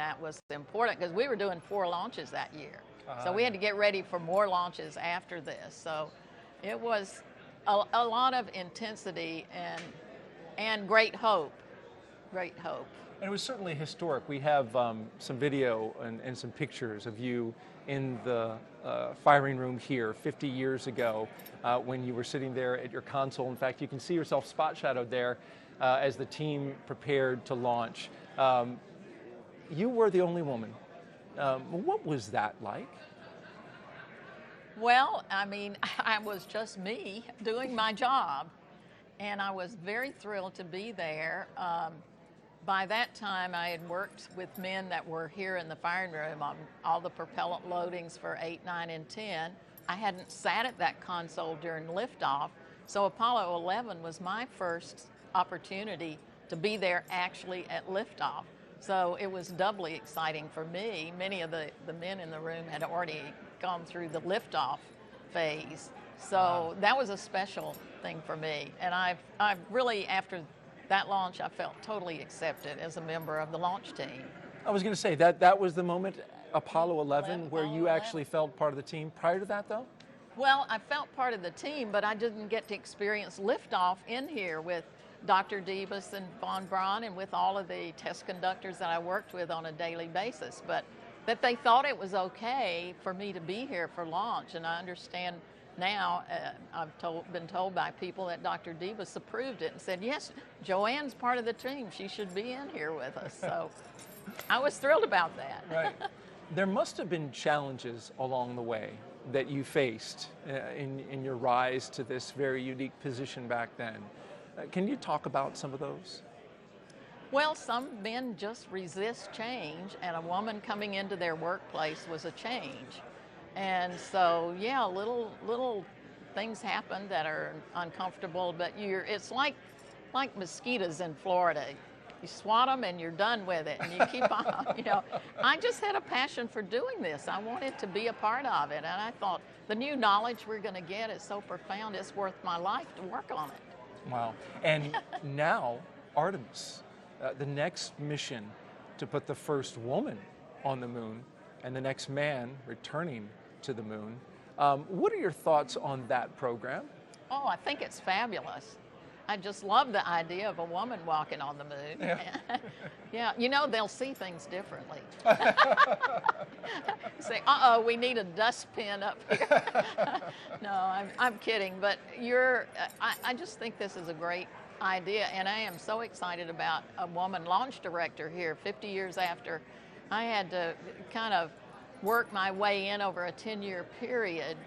that was important because we were doing 4 launches that year. So we had to get ready for more launches after this. So it was a lot of intensity and great hope. Great hope. And it was certainly historic. We have some video and some pictures of you in the firing room here 50 years ago when you were sitting there at your console. In fact, you can see yourself spot shadowed there as the team prepared to launch. You were the only woman. What was that like? Well, I mean, I was just me doing my job, and I was very thrilled to be there. By that time, I had worked with men that were here in the firing room on all the propellant loadings for 8, 9, and 10. I hadn't sat at that console during liftoff, so Apollo 11 was my first opportunity to be there actually at liftoff. So it was doubly exciting for me. Many of the men in the room had already gone through the liftoff phase. So that was a special thing for me. And I've really, after that launch, I felt totally accepted as a member of the launch team. I was going to say that was the moment, Apollo 11, where you actually felt part of the team. Prior to that, though? Well, I felt part of the team, but I didn't get to experience liftoff in here with Dr. Debus and Von Braun and with all of the test conductors that I worked with on a daily basis. But that they thought it was okay for me to be here for launch, and I understand now, I've been told by people that Dr. Debus approved it and said, yes, Joanne's part of the team. She should be in here with us. So I was thrilled about that. Right. There must have been challenges along the way that you faced in your rise to this very unique position back then. Can you talk about some of those? Well, some men just resist change, and a woman coming into their workplace was a change. And so, yeah, little things happen that are uncomfortable, but it's like mosquitoes in Florida. You swat them and you're done with it, and you keep on, you know. I just had a passion for doing this. I wanted to be a part of it, and I thought the new knowledge we're going to get is so profound, it's worth my life to work on it. Wow. And now, Artemis, the next mission to put the first woman on the moon and the next man returning to the moon. What are your thoughts on that program? Oh, I think it's fabulous. I just love the idea of a woman walking on the moon. Yeah, yeah, you know, they'll see things differently. Say, we need a dustbin up here. No, I'm kidding, but I just think this is a great idea, and I am so excited about a woman launch director here 50 years after I had to kind of work my way in over a 10-year period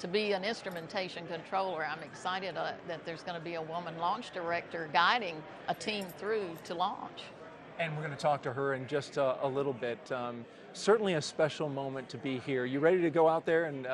to be an instrumentation controller. I'm excited that there's going to be a woman launch director guiding a team through to launch. And we're going to talk to her in just a little bit. Certainly a special moment to be here. You ready to go out there and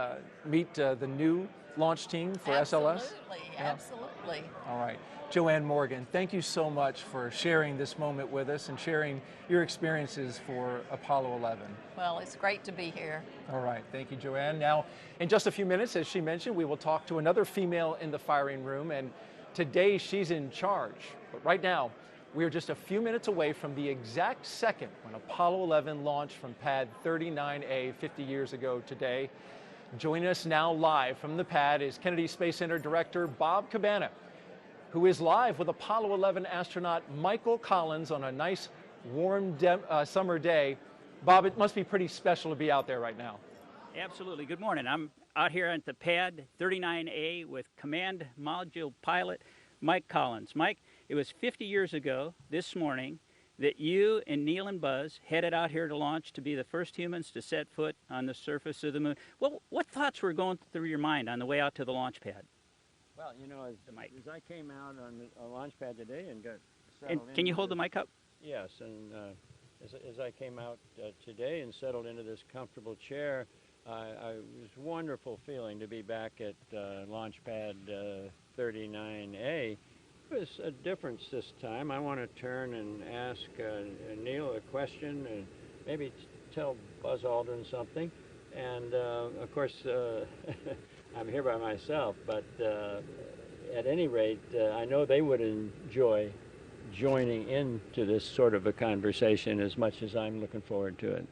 meet the new launch team for SLS? Absolutely, Yeah. absolutely. All right. Joanne Morgan, thank you so much for sharing this moment with us and sharing your experiences for Apollo 11. Well, it's great to be here. All right, thank you, Joanne. Now, in just a few minutes, as she mentioned, we will talk to another female in the firing room, and today she's in charge. But right now, we are just a few minutes away from the exact second when Apollo 11 launched from pad 39A 50 years ago today. Joining us now live from the pad is Kennedy Space Center Director Bob Cabana, who is live with Apollo 11 astronaut Michael Collins on a nice warm summer day. Bob, it must be pretty special to be out there right now. Absolutely. Good morning. I'm out here at the pad 39A with Command Module Pilot Mike Collins. Mike, it was 50 years ago this morning that you and Neil and Buzz headed out here to launch to be the first humans to set foot on the surface of the moon. What thoughts were going through your mind on the way out to the launch pad? Well, you know, as I came out on a launch pad today and got settled And can you hold the mic up? Yes, and as I came out today and settled into this comfortable chair, it was a wonderful feeling to be back at launch pad 39A. It was a difference this time. I want to turn and ask Neil a question and maybe tell Buzz Aldrin something. And of course, I'm here by myself, but at any rate, I know they would enjoy joining into this sort of a conversation as much as I'm looking forward to it.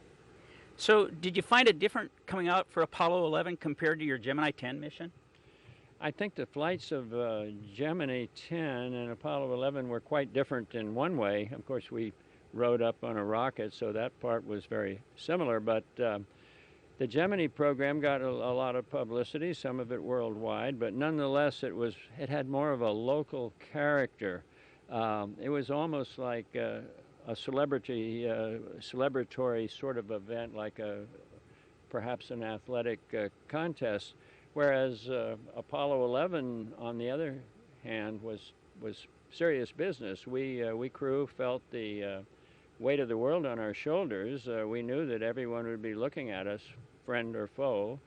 So did you find it different coming out for Apollo 11 compared to your Gemini 10 mission? I think the flights of Gemini 10 and Apollo 11 were quite different in one way. Of course, we rode up on a rocket, so that part was very similar, but the Gemini program got a lot of publicity, some of it worldwide, but nonetheless it had more of a local character. It was almost like a celebratory sort of event, like perhaps an athletic contest, whereas Apollo 11, on the other hand, was serious business. We crew felt the weight of the world on our shoulders. We knew that everyone would be looking at us, friend or foe,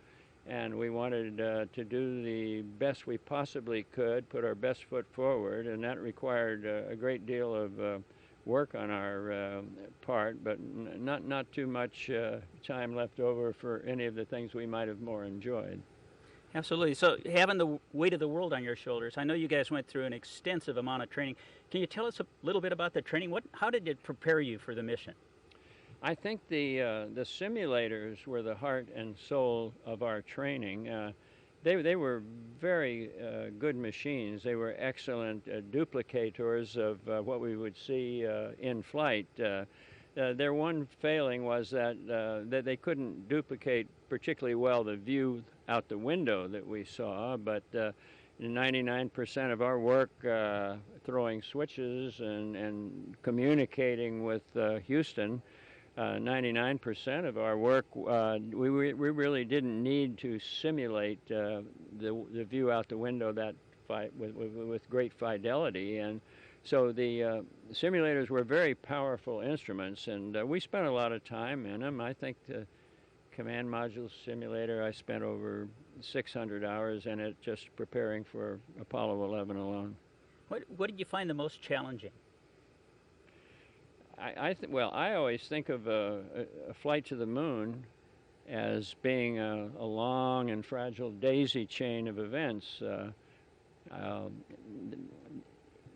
and we wanted to do the best we possibly could, put our best foot forward, and that required a great deal of work on our part, but not too much time left over for any of the things we might have more enjoyed. Absolutely. So having the weight of the world on your shoulders, I know you guys went through an extensive amount of training. Can you tell us a little bit about the training? How did it prepare you for the mission? I think the simulators were the heart and soul of our training. They were very good machines. They were excellent duplicators of what we would see in flight. Their one failing was that they couldn't duplicate particularly well the view out the window that we saw, but 99% of our work throwing switches and communicating with Houston, 99% of our work, we really didn't need to simulate the view out the window with great fidelity. And so the simulators were very powerful instruments, and we spent a lot of time in them. I think the command module simulator, I spent over 600 hours in it just preparing for Apollo 11 alone. What did you find the most challenging? Well, I always think of a flight to the moon as being a long and fragile daisy chain of events.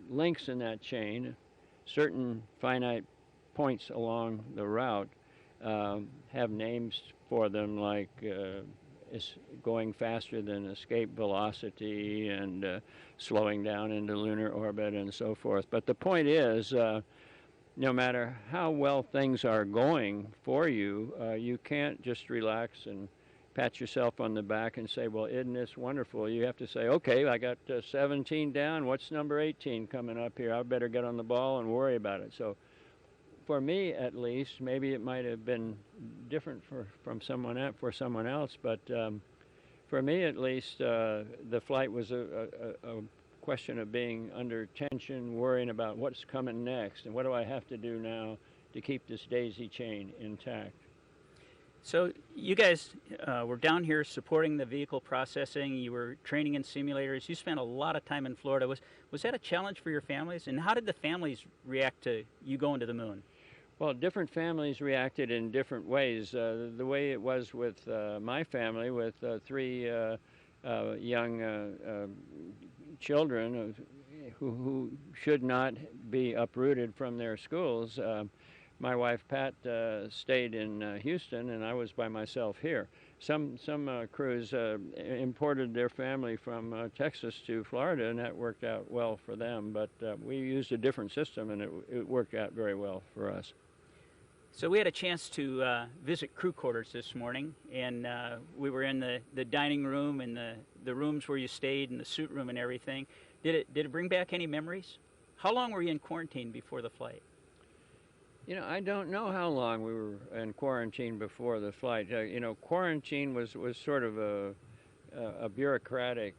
Links in that chain, certain finite points along the route have names for them, like is going faster than escape velocity and slowing down into lunar orbit and so forth. But the point is, no matter how well things are going for you, you can't just relax and pat yourself on the back and say, well, isn't this wonderful? You have to say, okay, I got 17 down. What's number 18 coming up here? I better get on the ball and worry about it. So for me, at least, maybe it might have been different for someone else, but for me, at least, the flight was a question of being under tension, worrying about what's coming next and what do I have to do now to keep this daisy chain intact. So you guys were down here supporting the vehicle processing. You were training in simulators. You spent a lot of time in Florida. Was that a challenge for your families? And how did the families react to you going to the moon? Well, different families reacted in different ways. The way it was with my family, with three young children who should not be uprooted from their schools. My wife Pat stayed in Houston, and I was by myself here. Some crews imported their family from Texas to Florida, and that worked out well for them. But we used a different system, and it worked out very well for us. So we had a chance to visit crew quarters this morning, and we were in the dining room and the rooms where you stayed and the suit room and everything. Did it bring back any memories? How long were you in quarantine before the flight? You know, I don't know how long we were in quarantine before the flight. You know, quarantine was sort of a bureaucratic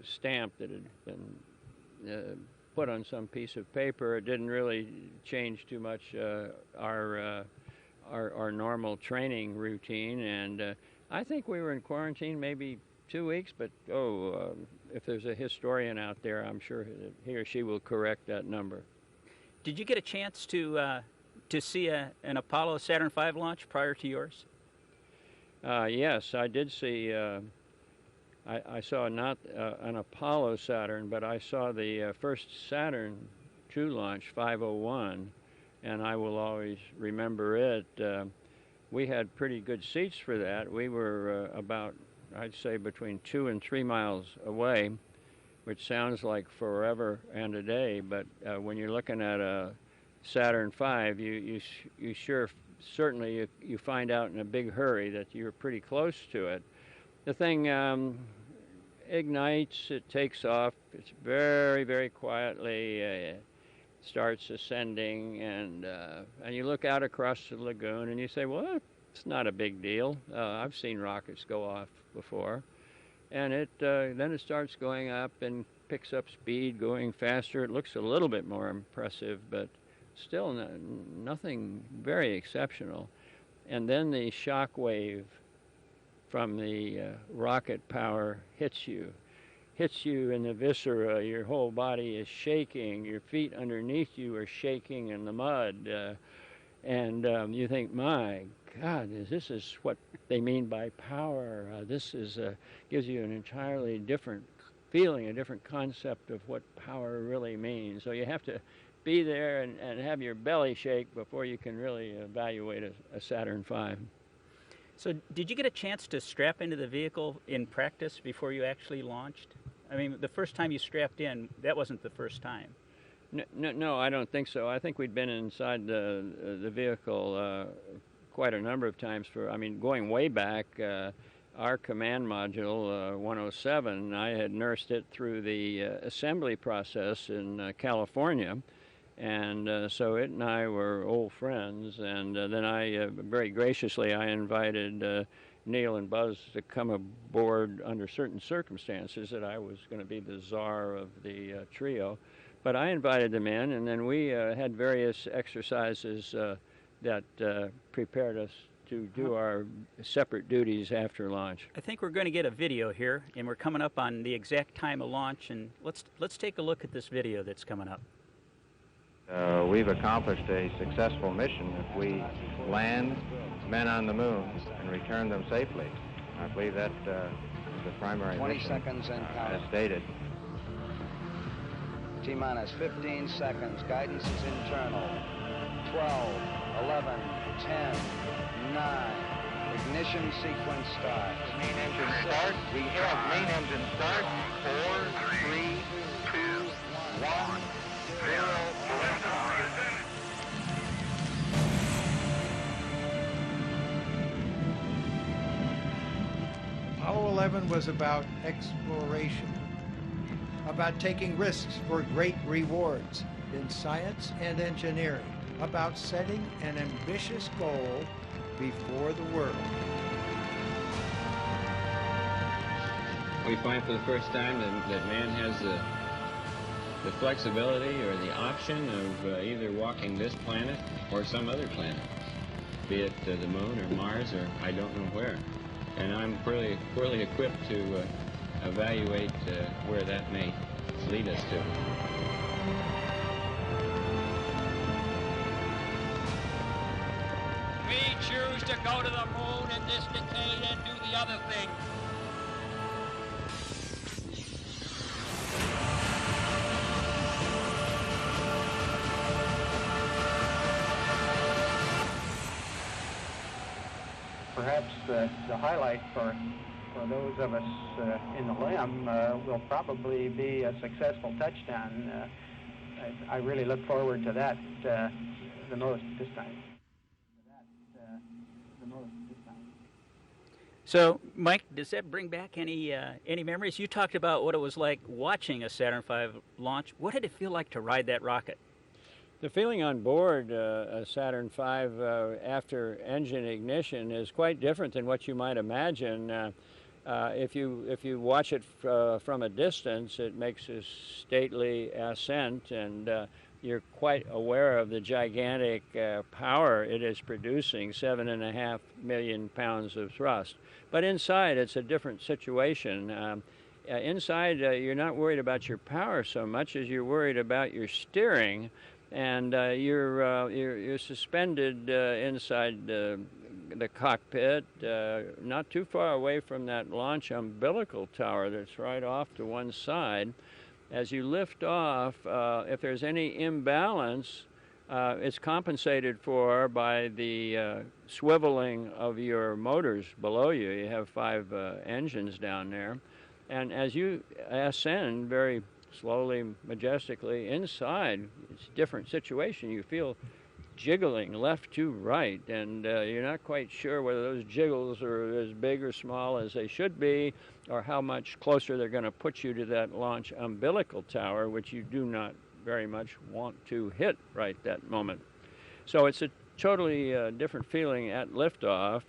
stamp that had been put on some piece of paper. It didn't really change too much our normal training routine, and I think we were in quarantine maybe 2 weeks, but if there's a historian out there, I'm sure that he or she will correct that number. Did you get a chance to see an Apollo Saturn V launch prior to yours? Yes, I did see. I saw not an Apollo Saturn, but I saw the first Saturn to launch, 501, and I will always remember it. We had pretty good seats for that. We were about, I'd say, between 2 and 3 miles away, which sounds like forever and a day, but when you're looking at a Saturn V, you certainly you find out in a big hurry that you're pretty close to it. The thing ignites, it takes off, it's very, very quietly, starts ascending, and you look out across the lagoon and you say, well, it's not a big deal. I've seen rockets go off before. And then it starts going up and picks up speed, going faster. It looks a little bit more impressive, but still nothing very exceptional. And then the shock wave from the rocket power hits you in the viscera. Your whole body is shaking. Your feet underneath you are shaking in the mud. And you think, my God, this is what they mean by power. This gives you an entirely different feeling, a different concept of what power really means. So you have to be there and have your belly shake before you can really evaluate a Saturn V. So did you get a chance to strap into the vehicle in practice before you actually launched? I mean, the first time you strapped in, that wasn't the first time. No, I don't think so. I think we'd been inside the vehicle quite a number of times going way back. Our command module, 107, I had nursed it through the assembly process in California. And so it and I were old friends. And then very graciously, I invited Neil and Buzz to come aboard under certain circumstances that I was going to be the czar of the trio. But I invited them in, and then we had various exercises that prepared us to do our separate duties after launch. I think we're going to get a video here, and we're coming up on the exact time of launch, and let's take a look at this video that's coming up. We've accomplished a successful mission if we land men on the moon and return them safely. I believe that is the primary 20 mission, seconds and as counting. stated. T-minus 15 seconds. Guidance is internal. 12, 11, 10, 9. Ignition sequence start. Main engine start. We have main engine start. 4, 3, 2, 1, 0. Apollo 11 was about exploration, about taking risks for great rewards in science and engineering, about setting an ambitious goal before the world. We find for the first time that man has the flexibility or the option of either walking this planet or some other planet, be it the moon or Mars or I don't know where. And I'm poorly equipped to evaluate where that may lead us to. We choose to go to the moon in this decade and do the other thing. Perhaps the highlight for those of us in the LEM will probably be a successful touchdown. I really look forward to that the most this time. So, Mike, does that bring back any memories? You talked about what it was like watching a Saturn V launch. What did it feel like to ride that rocket? The feeling on board a Saturn V after engine ignition is quite different than what you might imagine. If you watch it from a distance, it makes a stately ascent, and you're quite aware of the gigantic power it is producing, 7.5 million pounds of thrust. But inside, it's a different situation. Inside, you're not worried about your power so much as you're worried about your steering. And you're suspended inside the cockpit, not too far away from that launch umbilical tower that's right off to one side. As you lift off, if there's any imbalance, it's compensated for by the swiveling of your motors below you. You have 5 engines down there. And as you ascend very slowly, majestically inside, it's a different situation. You feel jiggling left to right, and you're not quite sure whether those jiggles are as big or small as they should be, or how much closer they're going to put you to that launch umbilical tower, which you do not very much want to hit right that moment. So it's a totally different feeling at liftoff.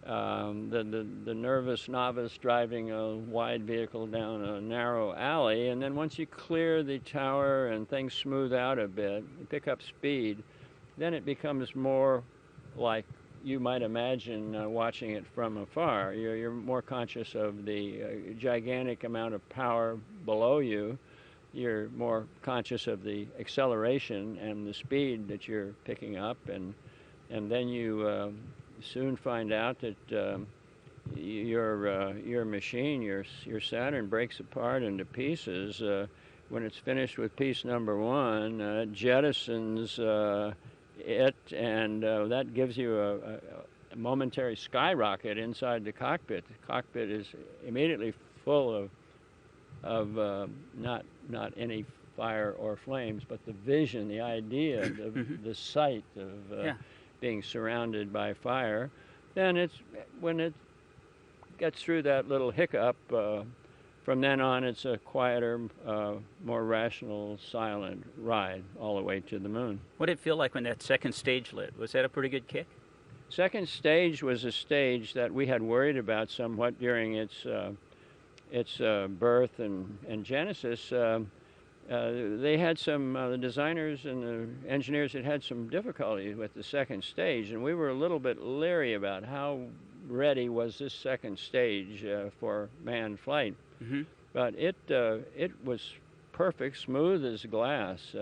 The nervous novice driving a wide vehicle down a narrow alley, and then once you clear the tower and things smooth out a bit, you pick up speed, then it becomes more like you might imagine watching it from afar. You're more conscious of the gigantic amount of power below you. You're more conscious of the acceleration and the speed that you're picking up, and then you soon find out that your machine, your Saturn, breaks apart into pieces. When it's finished with piece number 1, jettisons it, and that gives you a momentary skyrocket inside the cockpit. The cockpit is immediately full of not any fire or flames, but the vision, the idea, the sight of being surrounded by fire. Then when it gets through that little hiccup, from then on it's a quieter, more rational, silent ride all the way to the moon. What did it feel like when that second stage lit? Was that a pretty good kick? Second stage was a stage that we had worried about somewhat during its birth and genesis. They had some, the designers and the engineers had some difficulty with the second stage, and we were a little bit leery about how ready was this second stage for manned flight. Mm-hmm. But it was perfect, smooth as glass,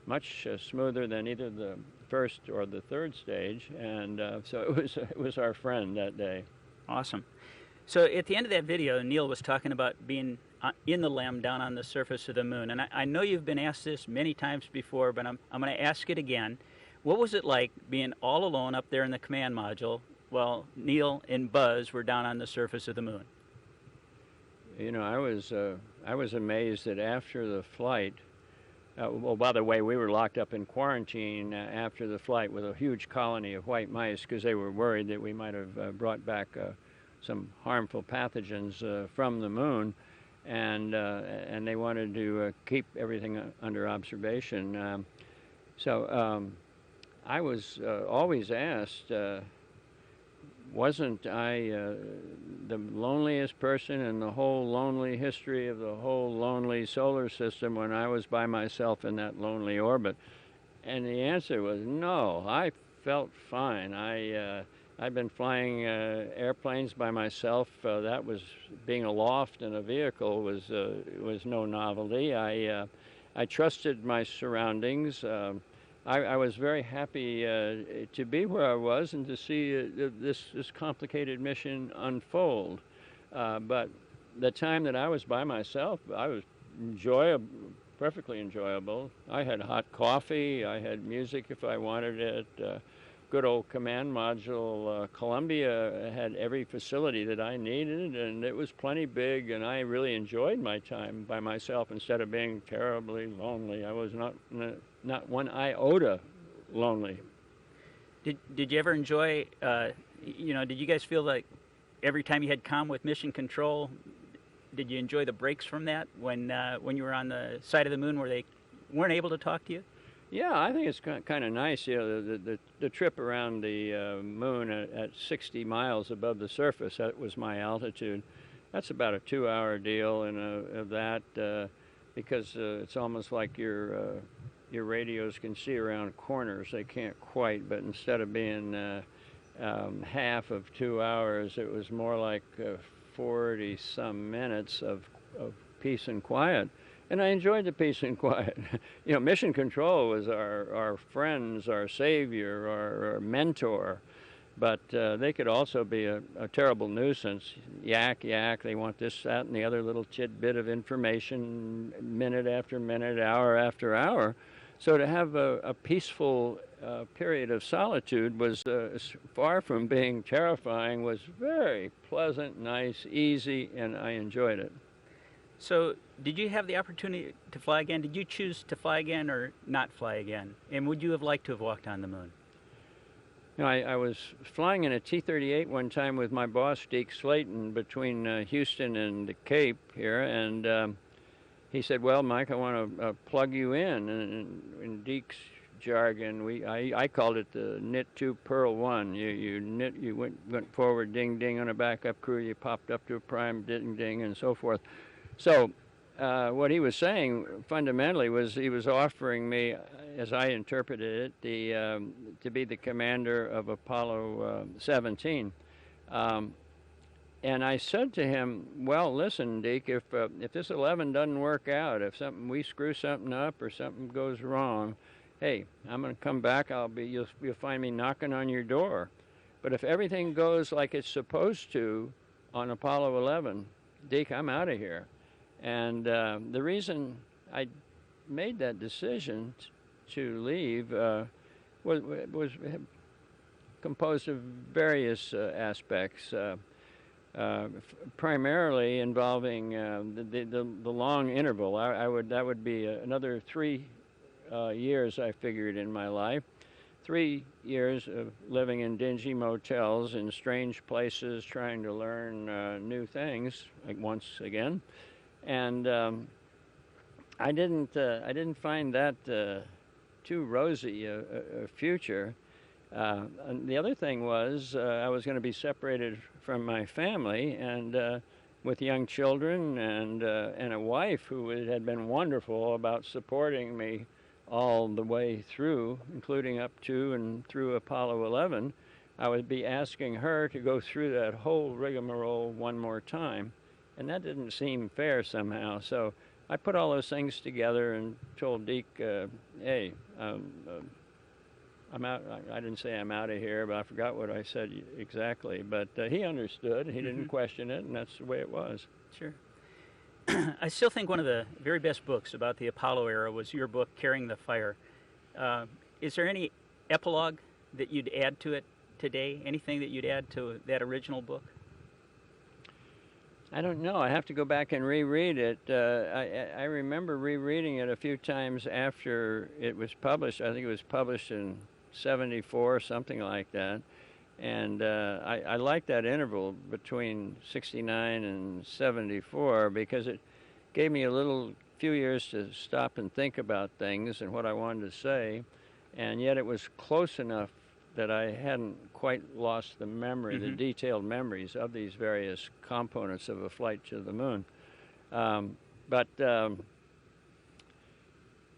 much smoother than either the first or the third stage, and so it was our friend that day. Awesome. So at the end of that video, Neil was talking about being in the LEM down on the surface of the moon. And I know you've been asked this many times before, but I'm going to ask it again. What was it like being all alone up there in the command module while Neil and Buzz were down on the surface of the moon? You know, I was amazed that after the flight, well, by the way, we were locked up in quarantine after the flight with a huge colony of white mice because they were worried that we might have brought back some harmful pathogens from the moon, and they wanted to keep everything under observation. So I was always asked, wasn't I the loneliest person in the whole lonely history of the whole lonely solar system when I was by myself in that lonely orbit? And the answer was no. I felt fine. I'd been flying airplanes by myself. That was being aloft in a vehicle was no novelty. I trusted my surroundings. I was very happy to be where I was and to see this complicated mission unfold. But the time that I was by myself, I was perfectly enjoyable. I had hot coffee. I had music if I wanted it. Good old command module, Columbia had every facility that I needed, and it was plenty big, and I really enjoyed my time by myself instead of being terribly lonely. I was not one iota lonely. Did you ever enjoy, did you guys feel like every time you had comm with mission control, did you enjoy the breaks from that when you were on the side of the moon where they weren't able to talk to you? Yeah, I think it's kind of nice. You know, the trip around the moon at 60 miles above the surface, that was my altitude. That's about a 2-hour deal, and of that, because it's almost like your radios can see around corners. They can't quite, but instead of being half of 2 hours, it was more like 40-some minutes of peace and quiet. And I enjoyed the peace and quiet. You know, mission control was our friends, our savior, our mentor. but they could also be a terrible nuisance. Yak, they want this, that, and the other little tidbit of information minute after minute, hour after hour. So to have a peaceful period of solitude was far from being terrifying, was very pleasant, nice, easy, and I enjoyed it. So did you have the opportunity to fly again? Did you choose to fly again or not fly again? And would you have liked to have walked on the moon? You know, I was flying in a T-38 one time with my boss, Deke Slayton, between Houston and the Cape here, and he said, "Well, Mike, I want to plug you in." And in Deke's jargon, I called it the knit two, pearl one. You went forward, ding ding on a backup crew. You popped up to a prime, ding ding, and so forth. So what he was saying fundamentally was he was offering me, as I interpreted it, to be the commander of Apollo 17. And I said to him, "Well, listen, Deke, if this 11 doesn't work out, if we screw something up or something goes wrong, hey, I'm going to come back. You'll find me knocking on your door. But if everything goes like it's supposed to on Apollo 11, Deke, I'm out of here." And the reason I made that decision to leave was composed of various aspects. Primarily involving the long interval. That would be another 3 years, I figured, in my life. 3 years of living in dingy motels in strange places, trying to learn new things, like once again, and I didn't find that too rosy a future. And the other thing was I was going to be separated from my family and with young children and a wife who had been wonderful about supporting me all the way through, including up to and through Apollo 11. I would be asking her to go through that whole rigmarole one more time, and that didn't seem fair somehow. So I put all those things together and told Deke, "Hey, I'm out." I didn't say I'm out of here, but I forgot what I said exactly. But he understood. He didn't question it, and that's the way it was. Sure. I still think one of the very best books about the Apollo era was your book, Carrying the Fire. Is there any epilogue that you'd add to it today? Anything that you'd add to that original book? I don't know. I have to go back and reread it. I remember rereading it a few times after it was published. I think it was published in '74, something like that. And I like that interval between 69 and 74 because it gave me a few years to stop and think about things and what I wanted to say. And yet it was close enough that I hadn't quite lost the memory, the detailed memories of these various components of a flight to the moon. But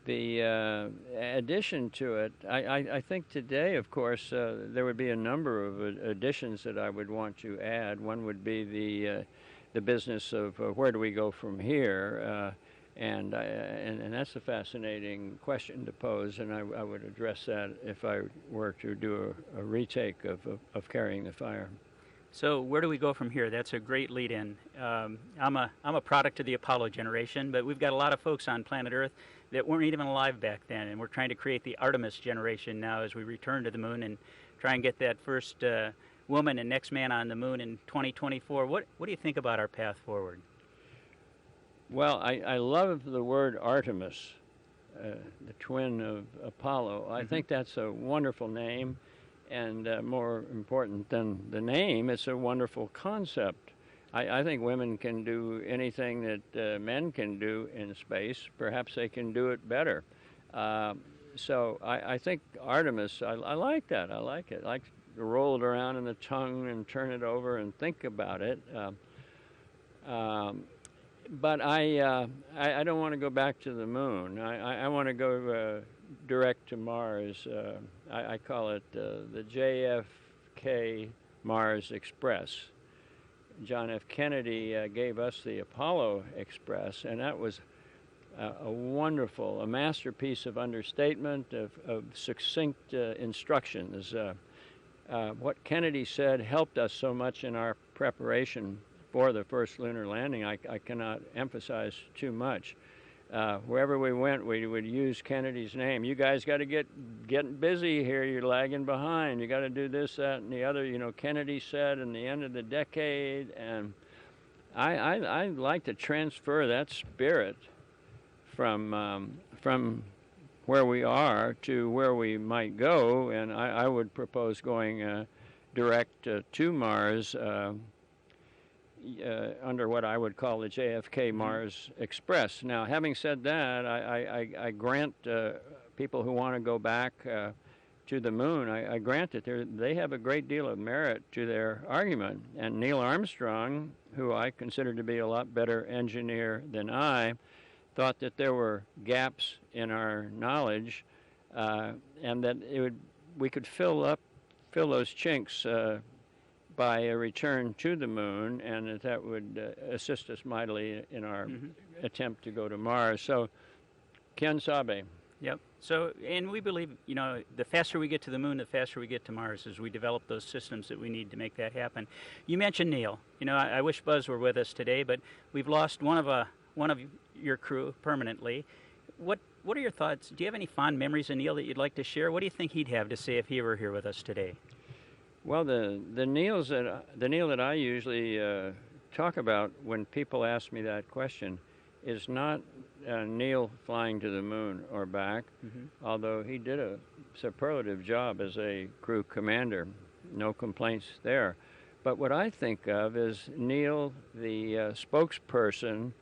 the addition to it, I think today, of course, there would be a number of additions that I would want to add. One would be the business of where do we go from here, and that's a fascinating question to pose, and I would address that if I were to do a retake of Carrying the Fire. So where do we go from here? That's a great lead-in. I'm a product of the Apollo generation, but we've got a lot of folks on planet Earth that weren't even alive back then, and we're trying to create the Artemis generation now as we return to the moon and try and get that first woman and next man on the moon in 2024. What do you think about our path forward? Well, I love the word Artemis, the twin of Apollo. I think that's a wonderful name. And more important than the name, it's a wonderful concept. I think women can do anything that men can do in space. Perhaps they can do it better. So I think Artemis, I like that. I like it. I like to roll it around in the tongue and turn it over and think about it. But I don't want to go back to the moon. I want to go direct to Mars. I call it the JFK Mars Express. John F. Kennedy gave us the Apollo Express, and that was a masterpiece of understatement, of succinct instructions. what Kennedy said helped us so much in our preparation for the first lunar landing. I cannot emphasize too much. Wherever we went, we would use Kennedy's name. You guys got to get busy here. You're lagging behind. You got to do this, that, and the other. You know, Kennedy said in the end of the decade, and I like to transfer that spirit from where we are to where we might go, and I would propose going direct to Mars under what I would call the JFK Mars Express. Now, having said that, I grant people who want to go back to the moon, I grant that they have a great deal of merit to their argument. And Neil Armstrong, who I consider to be a lot better engineer than I, thought that there were gaps in our knowledge, and that we could fill those chinks by a return to the moon, and that would assist us mightily in our attempt to go to Mars. So, Ken Sabe. Yep. So, and we believe, you know, the faster we get to the moon, the faster we get to Mars as we develop those systems that we need to make that happen. You mentioned Neil. You know, I wish Buzz were with us today, but we've lost one of your crew permanently. What are your thoughts? Do you have any fond memories of Neil that you'd like to share? What do you think he'd have to say if he were here with us today? Well, the Neil that I usually talk about when people ask me that question is not Neil flying to the moon or back, although he did a superlative job as a crew commander. No complaints there. But what I think of is Neil, the spokesperson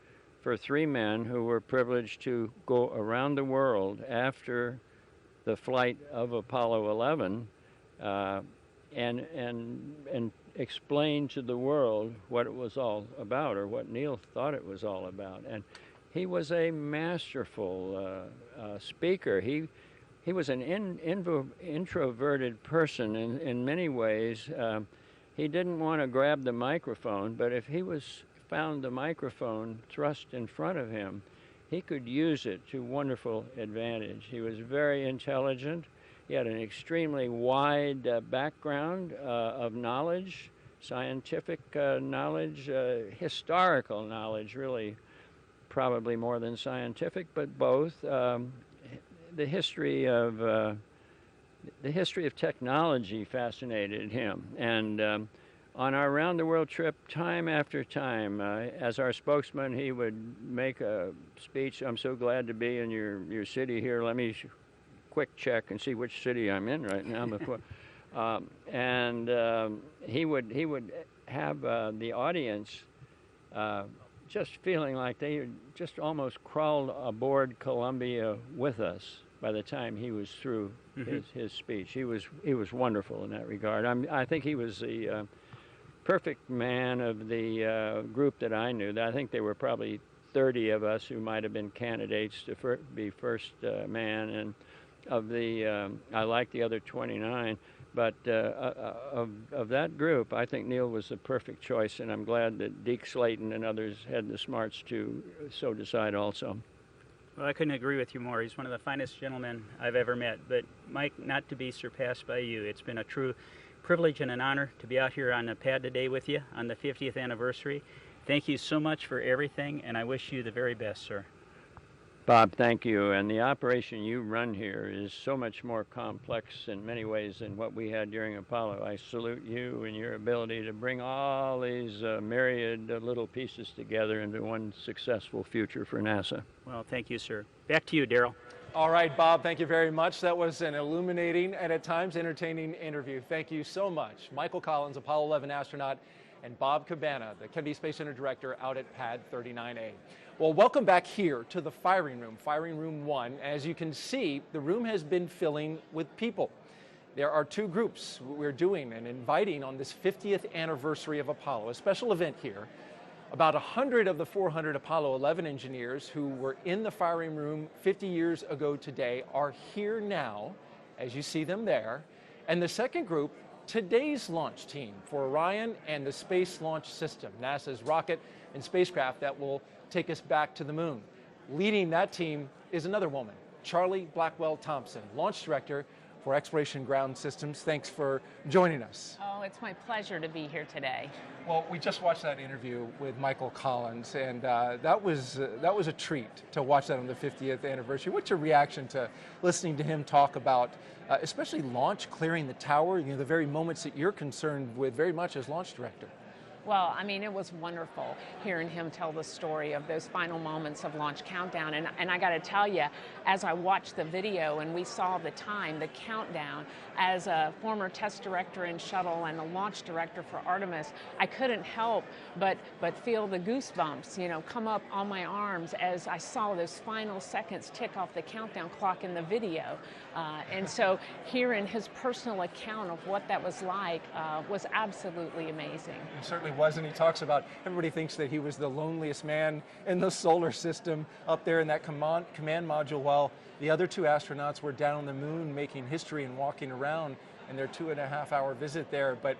for 3 men who were privileged to go around the world after the flight of Apollo 11 and explain to the world what it was all about, or what Neil thought it was all about. And he was a masterful speaker. He was an introverted person in many ways. He didn't want to grab the microphone, but if he found the microphone thrust in front of him, he could use it to wonderful advantage. He was very intelligent. He had an extremely wide background of knowledge, scientific knowledge, historical knowledge, really, probably more than scientific, but both. The history of technology fascinated him, and on our round-the-world trip, time after time, as our spokesman, he would make a speech. I'm so glad to be in your city here. Let me quick check and see which city I'm in right now before. He would have the audience just feeling like they had just almost crawled aboard Columbia with us by the time he was through his speech. He was wonderful in that regard. I think he was the perfect man of the group that I knew. I think there were probably 30 of us who might have been candidates to be first man, and of the I like the other 29, but of that group, I think Neil was the perfect choice, and I'm glad that Deke Slayton and others had the smarts to so decide also. Well, I couldn't agree with you more. He's one of the finest gentlemen I've ever met. But Mike, not to be surpassed by you. It's been a true privilege and an honor to be out here on the pad today with you on the 50th anniversary. Thank you so much for everything, and I wish you the very best, sir. Bob, thank you. And the operation you run here is so much more complex in many ways than what we had during Apollo. I salute you and your ability to bring all these myriad little pieces together into one successful future for NASA. Well, thank you, sir. Back to you, Daryl. All right, Bob, thank you very much. That was an illuminating and at times entertaining interview. Thank you so much. Michael Collins, Apollo 11 astronaut, and Bob Cabana, the Kennedy Space Center director out at Pad 39A. Well, welcome back here to the firing room 1. As you can see, the room has been filling with people. There are 2 groups we're doing and inviting on this 50th anniversary of Apollo, a special event here. About 100 of the 400 Apollo 11 engineers who were in the firing room 50 years ago today are here now, as you see them there. And the second group, today's launch team for Orion and the Space Launch System, NASA's rocket and spacecraft that will take us back to the moon. Leading that team is another woman, Charlie Blackwell Thompson, launch director for Exploration Ground Systems. Thanks for joining us. Oh, it's my pleasure to be here today. Well, we just watched that interview with Michael Collins, and that was a treat to watch that on the 50th anniversary. What's your reaction to listening to him talk about, especially launch, clearing the tower, the very moments that you're concerned with very much as launch director? Well, I mean, it was wonderful hearing him tell the story of those final moments of launch countdown. And I got to tell you, as I watched the video and we saw the time, the countdown, as a former test director in shuttle and a launch director for Artemis, I couldn't help but feel the goosebumps, come up on my arms as I saw those final seconds tick off the countdown clock in the video. And so hearing his personal account of what that was like was absolutely amazing. It certainly was, and he talks about, everybody thinks that he was the loneliest man in the solar system up there in that command module while the other two astronauts were down on the moon making history and walking around in their 2.5-hour visit there. But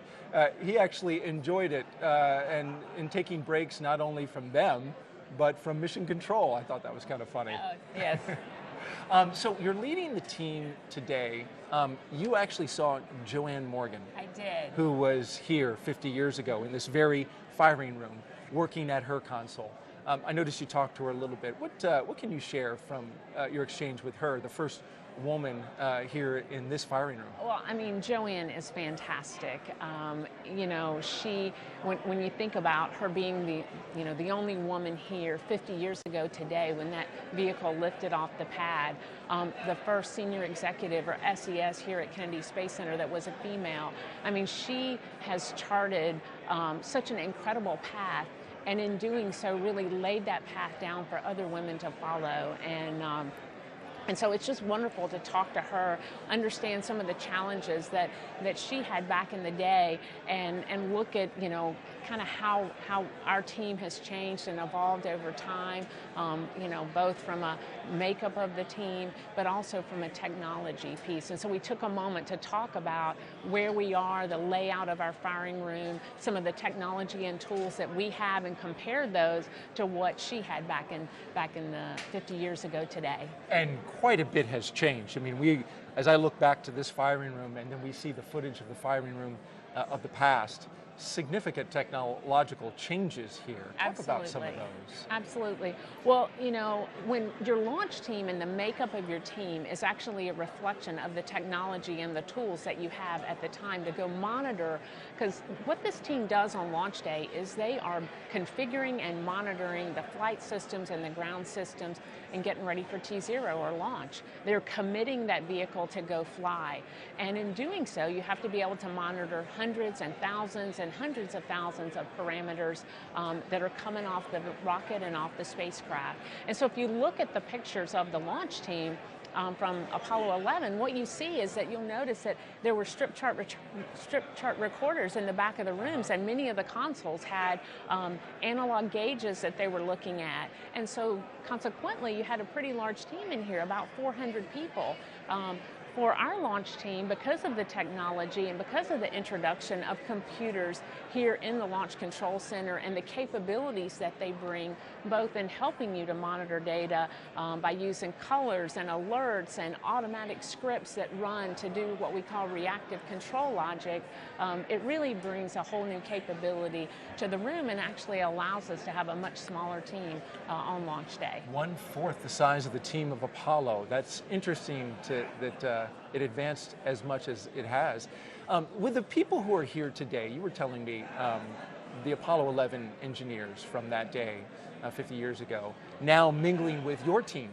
he actually enjoyed it and in taking breaks not only from them, but from mission control. I thought that was kind of funny. Yes. So you're leading the team today. You actually saw Joanne Morgan. I did. Who was here 50 years ago in this very firing room, working at her console. I noticed you talked to her a little bit. What can you share from your exchange with her, the first woman here in this firing room? Well, I mean, Joanne is fantastic. She, when you think about her being the only woman here 50 years ago today when that vehicle lifted off the pad, the first senior executive or SES here at Kennedy Space Center that was a female. I mean, she has charted such an incredible path, and in doing so really laid that path down for other women to follow. And so it's just wonderful to talk to her, understand some of the challenges that she had back in the day, and look at, kind of how our team has changed and evolved over time, both from a makeup of the team, but also from a technology piece. And so we took a moment to talk about where we are, the layout of our firing room, some of the technology and tools that we have, and compared those to what she had back in the 50 years ago today. And quite a bit has changed. I mean, as I look back to this firing room and then we see the footage of the firing room of the past, significant technological changes here. Talk about some of those. Absolutely. Well, when your launch team and the makeup of your team is actually a reflection of the technology and the tools that you have at the time to go monitor, because what this team does on launch day is they are configuring and monitoring the flight systems and the ground systems and getting ready for T0 or launch. They're committing that vehicle to go fly. And in doing so, you have to be able to monitor hundreds and thousands and hundreds of thousands of parameters that are coming off the rocket and off the spacecraft. And so if you look at the pictures of the launch team from Apollo 11, what you see is that you'll notice that there were strip chart recorders in the back of the rooms, and many of the consoles had analog gauges that they were looking at. And so consequently, you had a pretty large team in here, about 400 people. For our launch team, because of the technology and because of the introduction of computers here in the Launch Control Center and the capabilities that they bring, both in helping you to monitor data by using colors and alerts and automatic scripts that run to do what we call reactive control logic, it really brings a whole new capability to the room and actually allows us to have a much smaller team on launch day. 1/4 the size of the team of Apollo. That's interesting that it advanced as much as it has. With the people who are here today, you were telling me the Apollo 11 engineers from that day, 50 years ago, now mingling with your team.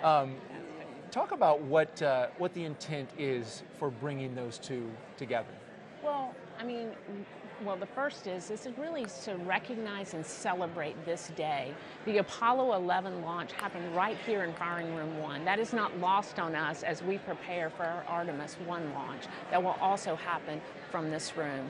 Talk about what the intent is for bringing those two together. Well, I mean, the first is really to recognize and celebrate this day. The Apollo 11 launch happened right here in Firing Room 1. That is not lost on us as we prepare for our Artemis 1 launch. That will also happen from this room.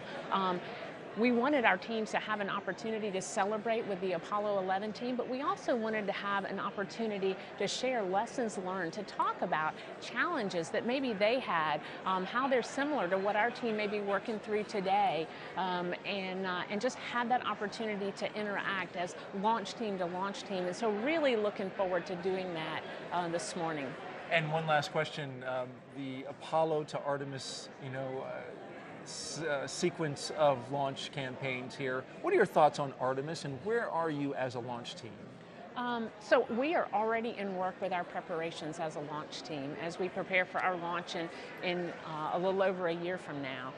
We wanted our teams to have an opportunity to celebrate with the Apollo 11 team, but we also wanted to have an opportunity to share lessons learned, to talk about challenges that maybe they had, how they're similar to what our team may be working through today, and just had that opportunity to interact as launch team to launch team. And so really looking forward to doing that this morning. And one last question, the Apollo to Artemis, sequence of launch campaigns here. What are your thoughts on Artemis, and where are you as a launch team? So we are already in work with our preparations as a launch team as we prepare for our launch in a little over a year from now.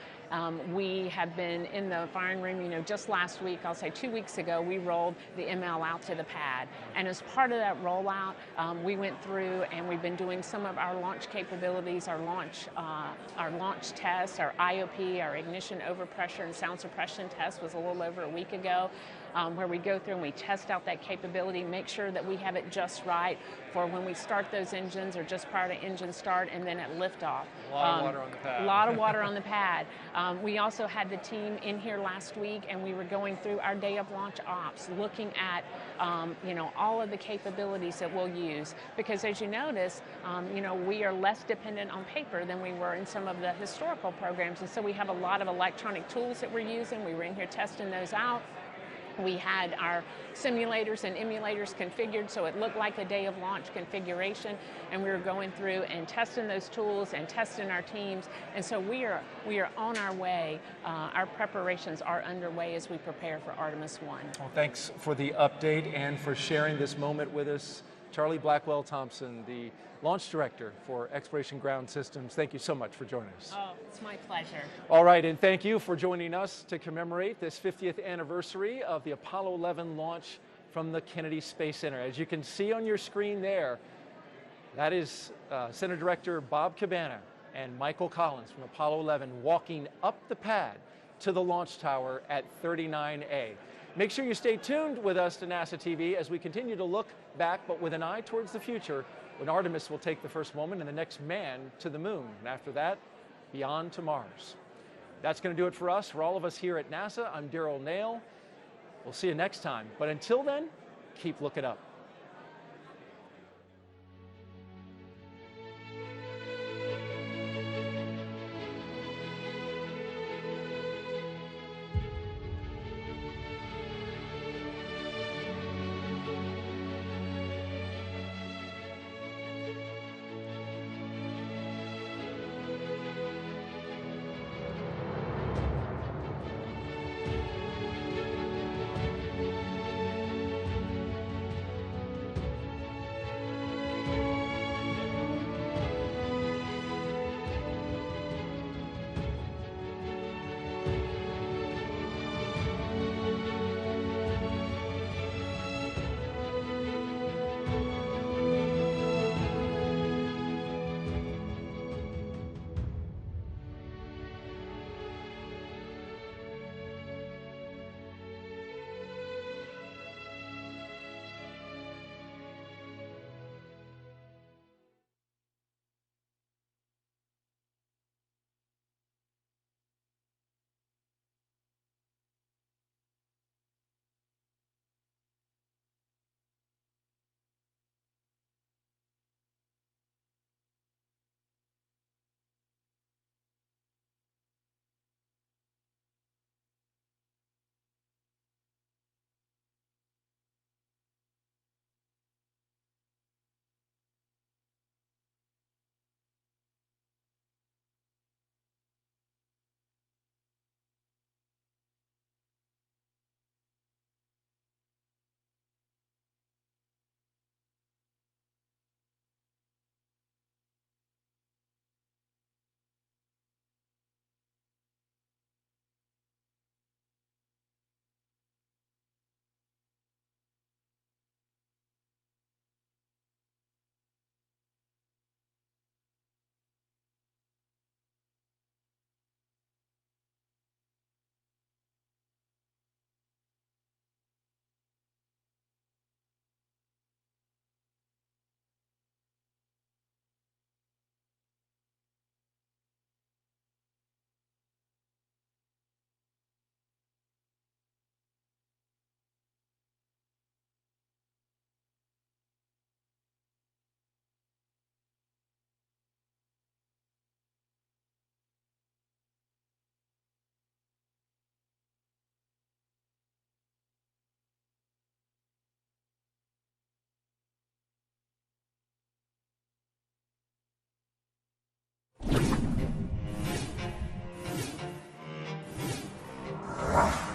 We have been in the firing room, just last week, I'll say 2 weeks ago, we rolled the ML out to the pad. And as part of that rollout, we went through and we've been doing some of our launch capabilities, our launch tests, our IOP, our ignition overpressure and sound suppression test was a little over a week ago, where we go through and we test out that capability, make sure that we have it just right for when we start those engines or just prior to engine start and then at liftoff. A lot of water on the pad. A lot of water on the pad. We also had the team in here last week and we were going through our day of launch ops, looking at all of the capabilities that we'll use. Because as you notice, we are less dependent on paper than we were in some of the historical programs. And so we have a lot of electronic tools that we're using. We were in here testing those out. We had our simulators and emulators configured so it looked like a day of launch configuration, and we were going through and testing those tools and testing our teams, and so we are on our way. Our preparations are underway as we prepare for Artemis 1. Well, thanks for the update and for sharing this moment with us. Charlie Blackwell-Thompson, the launch director for Exploration Ground Systems. Thank you so much for joining us. Oh, it's my pleasure. All right, and thank you for joining us to commemorate this 50th anniversary of the Apollo 11 launch from the Kennedy Space Center. As you can see on your screen there, that is Center Director Bob Cabana and Michael Collins from Apollo 11 walking up the pad to the launch tower at 39A. Make sure you stay tuned with us to NASA TV as we continue to look back, but with an eye towards the future, when Artemis will take the first woman and the next man to the moon. And after that, beyond to Mars. That's going to do it for us. For all of us here at NASA, I'm Daryl Nail. We'll see you next time. But until then, keep looking up.